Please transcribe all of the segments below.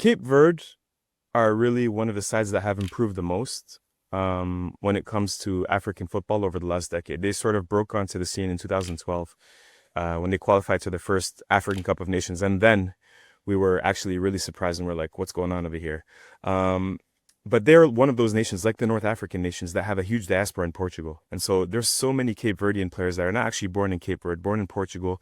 Cape Verde are really one of the sides that have improved the most when it comes to African football over the last decade. They sort of broke onto the scene in 2012 when they qualified to the first African Cup of Nations. And then we were actually really surprised and we're like, what's going on over here? But they're one of those nations, like the North African nations, that have a huge diaspora in Portugal. And so there's so many Cape Verdean players that are not actually born in Cape Verde, born in Portugal,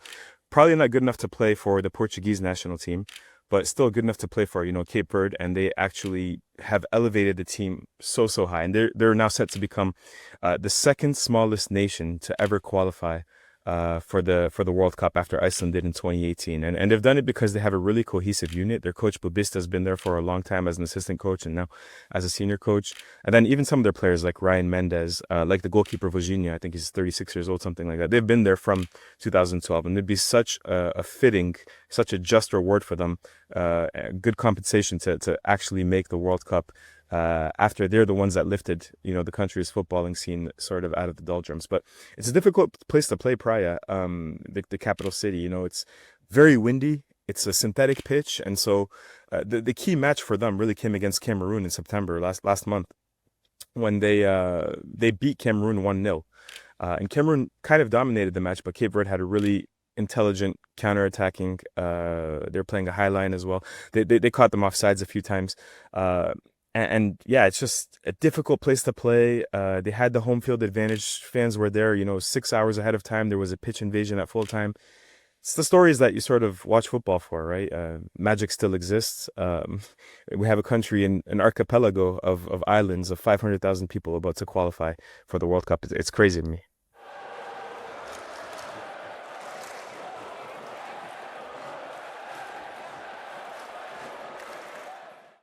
probably not good enough to play for the Portuguese national team, but still good enough to play for, Cape Verde. And they actually have elevated the team so high. And they're now set to become the second smallest nation to ever qualify for the World Cup after Iceland did in 2018. And they've done it because they have a really cohesive unit. Their coach Bubista has been there for a long time as an assistant coach and now as a senior coach. And then even some of their players like Ryan Mendez, like the goalkeeper Virginia, I think he's 36 years old, something like that. They've been there from 2012, and it'd be such a fitting, such a just reward for them, good compensation to actually make the World Cup after they're the ones that lifted, the country's footballing scene sort of out of the doldrums. But it's a difficult place to play, Praia, the capital city. It's very windy. It's a synthetic pitch, and so the key match for them really came against Cameroon in September last month when they beat Cameroon 1-0. And Cameroon kind of dominated the match, but Cape Verde had a really intelligent counter-attacking. They're playing a high line as well. They caught them off sides a few times. And yeah, it's just a difficult place to play. They had the home field advantage. Fans were there, 6 hours ahead of time. There was a pitch invasion at full time. It's the stories that you sort of watch football for, right? Magic still exists. We have a country in an archipelago of islands of 500,000 people about to qualify for the World Cup. It's crazy to me.